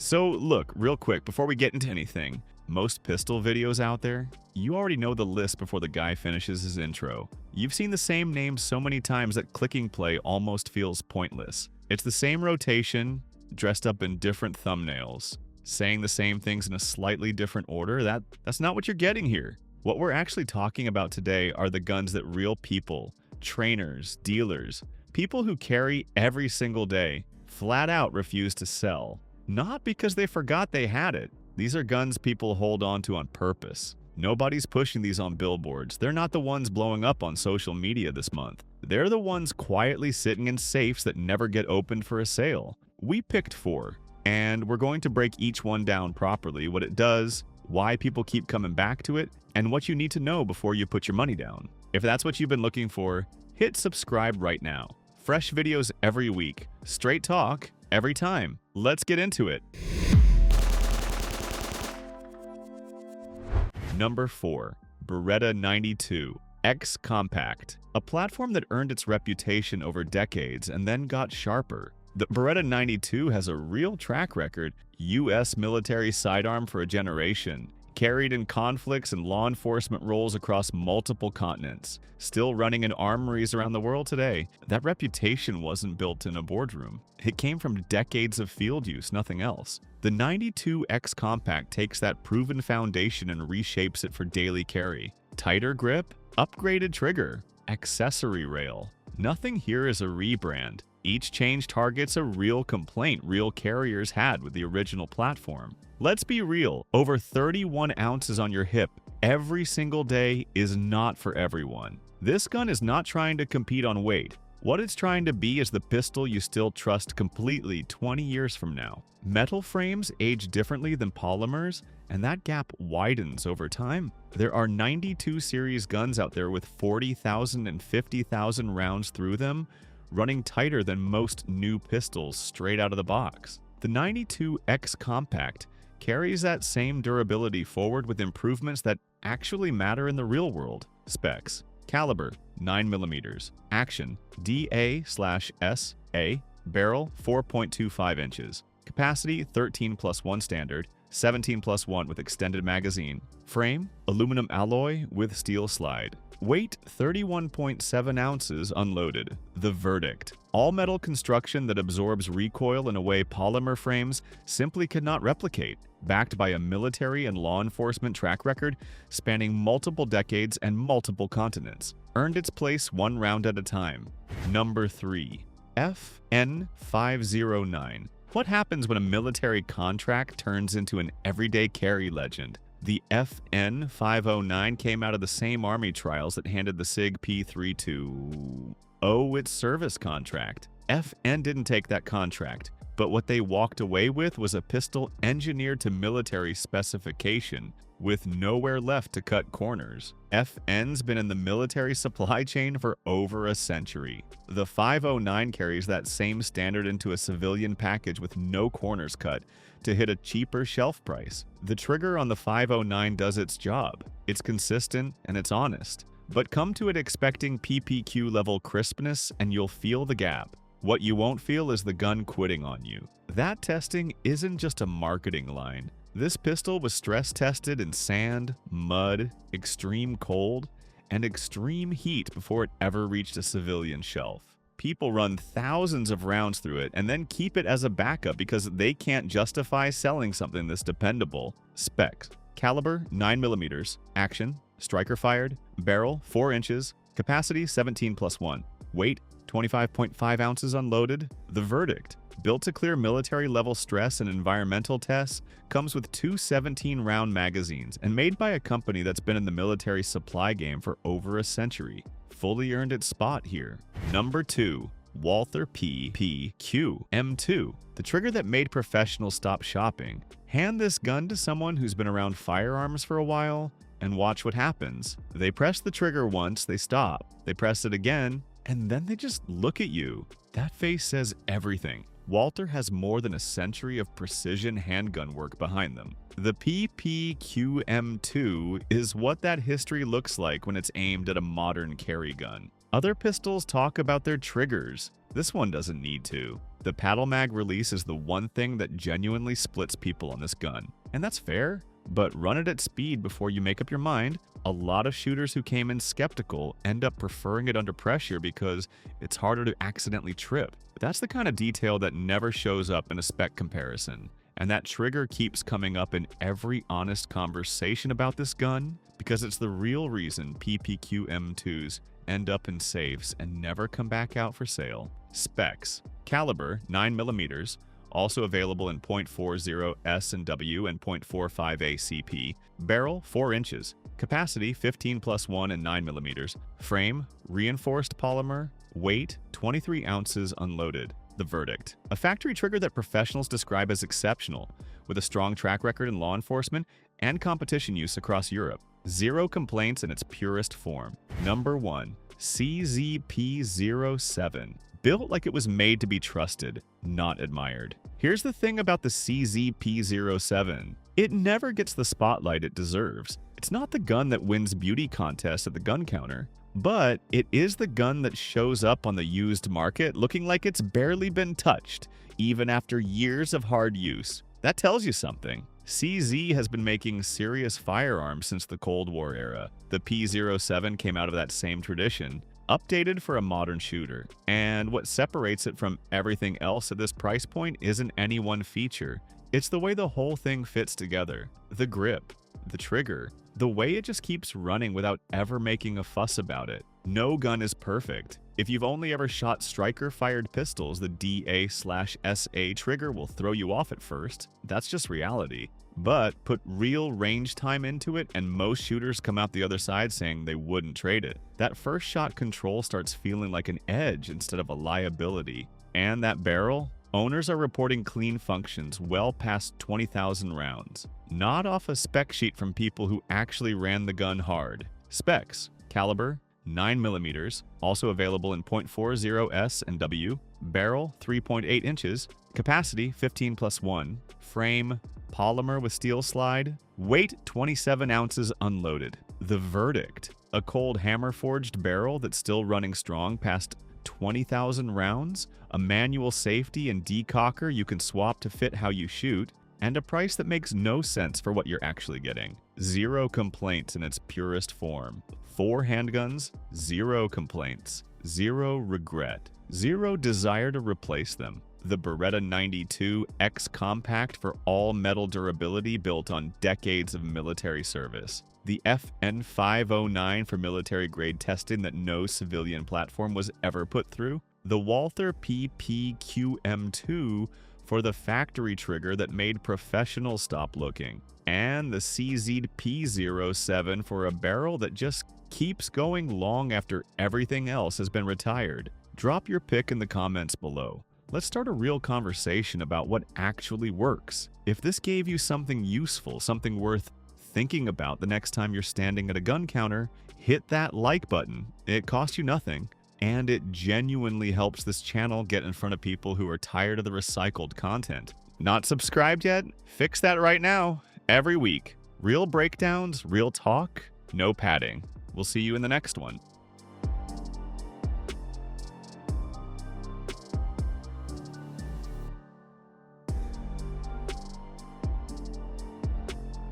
So look, real quick, before we get into anything, most pistol videos out there, you already know the list before the guy finishes his intro. You've seen the same names so many times that clicking play almost feels pointless. It's the same rotation, dressed up in different thumbnails. Saying the same things in a slightly different order, that's not what you're getting here. What we're actually talking about today are the guns that real people, trainers, dealers, people who carry every single day, flat out refuse to sell. Not because they forgot they had it. These are guns people hold on to on purpose. Nobody's pushing these on billboards. They're not the ones blowing up on social media this month. They're the ones quietly sitting in safes that never get opened for a sale. We picked 4, and we're going to break each one down properly, what it does, why people keep coming back to it, and what you need to know before you put your money down. If that's what you've been looking for, hit subscribe right now. Fresh videos every week, straight talk every time. Let's get into it. Number 4. Beretta 92 X Compact, a platform that earned its reputation over decades and then got sharper. The Beretta 92 has a real track record, U.S. military sidearm for a generation, carried in conflicts and law enforcement roles across multiple continents, still running in armories around the world today. That reputation wasn't built in a boardroom. It came from decades of field use, nothing else. The 92 X Compact takes that proven foundation and reshapes it for daily carry. Tighter grip, upgraded trigger, accessory rail. Nothing here is a rebrand. Each change targets a real complaint real carriers had with the original platform. Let's be real, over 31 ounces on your hip every single day is not for everyone. This gun is not trying to compete on weight. What it's trying to be is the pistol you still trust completely 20 years from now. Metal frames age differently than polymers, and that gap widens over time. There are 92 series guns out there with 40,000 and 50,000 rounds through them, running tighter than most new pistols straight out of the box. The 92 X Compact carries that same durability forward with improvements that actually matter in the real world. Specs: caliber 9mm, action DA/SA, barrel 4.25 inches, capacity 13+1 standard, 17+1 with extended magazine, frame aluminum alloy with steel slide. Weight 31.7 ounces unloaded. The verdict: all metal construction that absorbs recoil in a way polymer frames simply cannot replicate. Backed by a military and law enforcement track record spanning multiple decades and multiple continents. Earned its place one round at a time. Number 3. FN509. What happens when a military contract turns into an everyday carry legend? The FN509 came out of the same Army trials that handed the SIG P3 to its service contract. FN didn't take that contract, but what they walked away with was a pistol engineered to military specification, with nowhere left to cut corners. FN's been in the military supply chain for over a century. The 509 carries that same standard into a civilian package with no corners cut to hit a cheaper shelf price. The trigger on the 509 does its job. It's consistent and it's honest. But come to it expecting PPQ level crispness and you'll feel the gap. What you won't feel is the gun quitting on you. That testing isn't just a marketing line. This pistol was stress tested in sand, mud, extreme cold, and extreme heat before it ever reached a civilian shelf. People run thousands of rounds through it and then keep it as a backup because they can't justify selling something this dependable. Specs: caliber 9mm, action striker fired, barrel 4 inches, capacity 17+1, weight 25.5 ounces unloaded. The verdict: built to clear military-level stress and environmental tests, comes with 2 17-round magazines, and made by a company that's been in the military supply game for over a century. Fully earned its spot here. Number 2. Walther PPQ M2, the trigger that made professionals stop shopping. Hand this gun to someone who's been around firearms for a while, and watch what happens. They press the trigger once, they stop. They press it again, and then they just look at you. That face says everything. Walther has more than a century of precision handgun work behind them. The PPQM2 is what that history looks like when it's aimed at a modern carry gun. Other pistols talk about their triggers. This one doesn't need to. The paddle mag release is the one thing that genuinely splits people on this gun. And that's fair, but run it at speed before you make up your mind. A lot of shooters who came in skeptical end up preferring it under pressure because it's harder to accidentally trip. But that's the kind of detail that never shows up in a spec comparison. And that trigger keeps coming up in every honest conversation about this gun because it's the real reason PPQ M2s end up in safes and never come back out for sale. Specs: caliber 9mm, also available in .40 S and W and .45 ACP. Barrel 4 inches. Capacity 15+1 and 9mm. Frame reinforced polymer. Weight 23 ounces unloaded. The verdict: a factory trigger that professionals describe as exceptional, with a strong track record in law enforcement and competition use across Europe. Zero complaints in its purest form. Number 1. CZP-07. Built like it was made to be trusted, not admired. Here's the thing about the CZP-07. It never gets the spotlight it deserves. It's not the gun that wins beauty contests at the gun counter, but it is the gun that shows up on the used market looking like it's barely been touched, even after years of hard use. That tells you something. CZ has been making serious firearms since the Cold War era. The P-07 came out of that same tradition, updated for a modern shooter. And what separates it from everything else at this price point isn't any one feature. It's the way the whole thing fits together. The grip, the trigger, the way it just keeps running without ever making a fuss about it. No gun is perfect. If you've only ever shot striker-fired pistols, the DA/SA trigger will throw you off at first. That's just reality. But put real range time into it, and most shooters come out the other side saying they wouldn't trade it. That first shot control starts feeling like an edge instead of a liability. And that barrel? Owners are reporting clean functions well past 20,000 rounds. Not off a spec sheet from people who actually ran the gun hard. Specs: caliber 9mm, also available in .40 S and W. Barrel 3.8 inches. Capacity 15+1. Frame polymer with steel slide. Weight 27 ounces unloaded. The verdict: a cold hammer-forged barrel that's still running strong past 20,000 rounds, a manual safety and decocker you can swap to fit how you shoot, and a price that makes no sense for what you're actually getting. Zero complaints in its purest form. 4 handguns, 0 complaints, 0 regret, 0 desire to replace them. The Beretta 92 X Compact for all-metal durability built on decades of military service. The FN509 for military-grade testing that no civilian platform was ever put through. The Walther PPQM2 for the factory trigger that made professionals stop looking. And the CZP-07 for a barrel that just keeps going long after everything else has been retired. Drop your pick in the comments below. Let's start a real conversation about what actually works. If this gave you something useful, something worth thinking about the next time you're standing at a gun counter, hit that like button. It costs you nothing, and it genuinely helps this channel get in front of people who are tired of the recycled content. Not subscribed yet? Fix that right now. Every week. Real breakdowns, real talk, no padding. We'll see you in the next one.